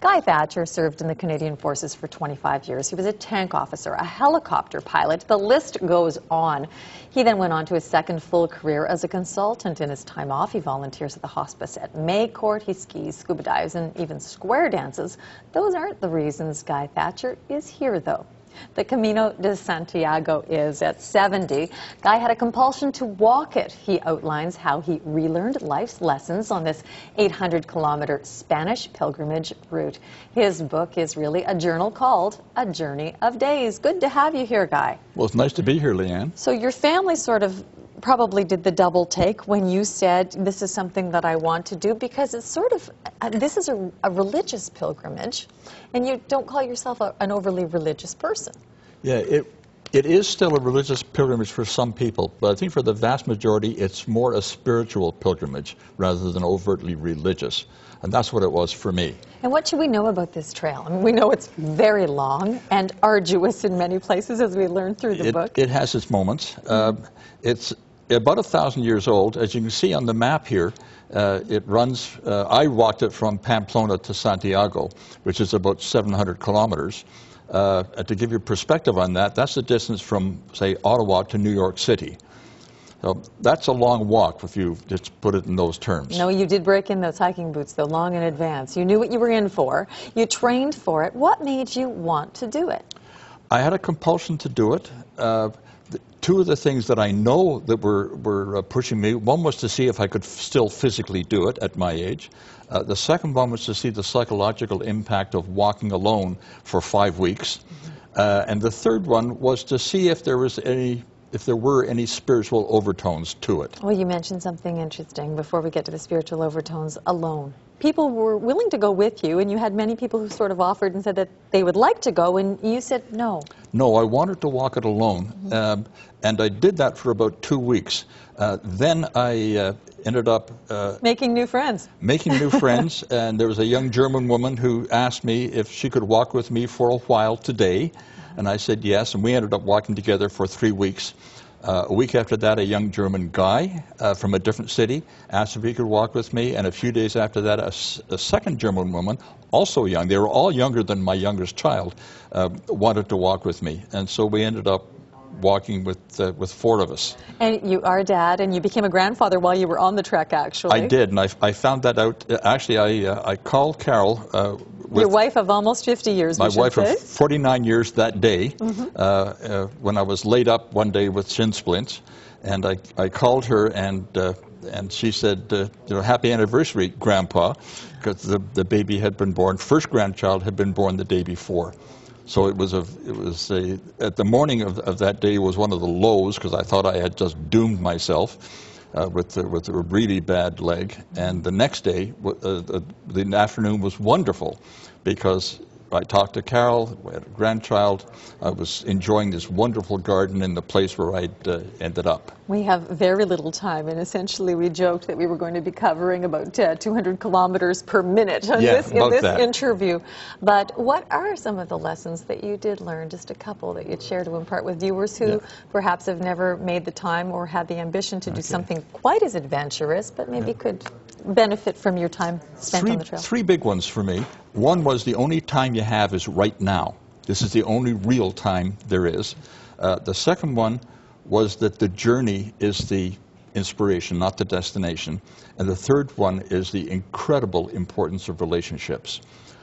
Guy Thatcher served in the Canadian Forces for 25 years. He was a tank officer, a helicopter pilot. The list goes on. He then went on to his second full career as a consultant. In his time off, he volunteers at the hospice at May Court. He skis, scuba dives, and even square dances. Those aren't the reasons Guy Thatcher is here, though. The Camino de Santiago is at 70. Guy had a compulsion to walk it. He outlines how he relearned life's lessons on this 800-kilometer Spanish pilgrimage route. His book is really a journal called A Journey of Days. Good to have you here, Guy. Well, it's nice to be here, Leanne. So your family sort of probably did the double take when you said, this is something that I want to do, because it's sort of, this is a religious pilgrimage, and you don't call yourself an overly religious person. Yeah, it is still a religious pilgrimage for some people, but I think for the vast majority it's more a spiritual pilgrimage rather than overtly religious, and that's what it was for me. And what should we know about this trail? I mean, we know it's very long and arduous in many places, as we learned through the book. It has its moments. It's about 1,000 years old. As you can see on the map here, it runs, I walked it from Pamplona to Santiago, which is about 700 kilometers. To give you perspective on that, that's the distance from, say, Ottawa to New York City. So that's a long walk if you just put it in those terms. No, you did break in those hiking boots, though, long in advance. You knew what you were in for. You trained for it. What made you want to do it? I had a compulsion to do it. Two of the things that I know that were pushing me, one was to see if I could still physically do it at my age. The second one was to see the psychological impact of walking alone for 5 weeks. And the third one was to see if there were any spiritual overtones to it. Well, you mentioned something interesting before we get to the spiritual overtones, alone. People were willing to go with you, and you had many people who sort of offered and said that they would like to go, and you said no. No, I wanted to walk it alone, and I did that for about 2 weeks. Then I ended up making new friends. Making new friends, and there was a young German woman who asked me if she could walk with me for a while today, and I said yes, and we ended up walking together for 3 weeks. A week after that, a young German guy from a different city asked if he could walk with me, and a few days after that, a second German woman, also young, they were all younger than my youngest child, wanted to walk with me. And so we ended up walking with 4 of us. And you are a dad, and you became a grandfather while you were on the trek, actually. I did, and I found that out. Actually, I called Carol. Your wife of almost 50 years, my wife of 49 years that day, when I was laid up one day with shin splints, and I called her, and she said, happy anniversary, Grandpa, because the baby had been born. First grandchild had been born the day before. So at the morning of that day was one of the lows, because I thought I had just doomed myself with a really bad leg. And the next day, the afternoon was wonderful, because I talked to Carol, we had a grandchild, I was enjoying this wonderful garden in the place where I'd ended up. We have very little time, and essentially we joked that we were going to be covering about 200 kilometers per minute in this interview. But what are some of the lessons that you did learn, just a couple that you'd share to impart with viewers who perhaps have never made the time or had the ambition to do something quite as adventurous, but maybe could benefit from your time spent on the trail? 3 big ones for me. One was the only time you have is right now. This is the only real time there is. The second one was that the journey is the inspiration, not the destination. And the third one is the incredible importance of relationships.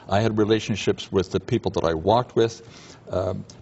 I had relationships with the people that I walked with.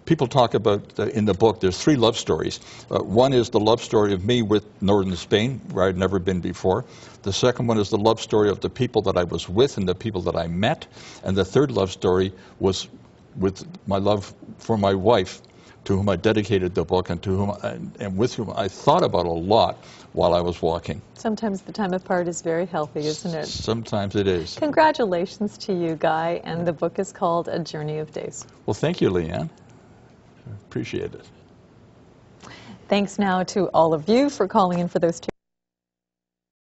People talk about, in the book, there's 3 love stories. One is the love story of me with northern Spain, where I'd never been before. The second one is the love story of the people that I was with and the people that I met. And the third love story was with my love for my wife, to whom I dedicated the book, and to whom and with whom I thought about a lot while I was walking. Sometimes the time apart is very healthy, isn't it? Sometimes it is. Congratulations to you, Guy, and the book is called A Journey of Days. Well, thank you, Leanne. Appreciate it. Thanks now to all of you for calling in for those two.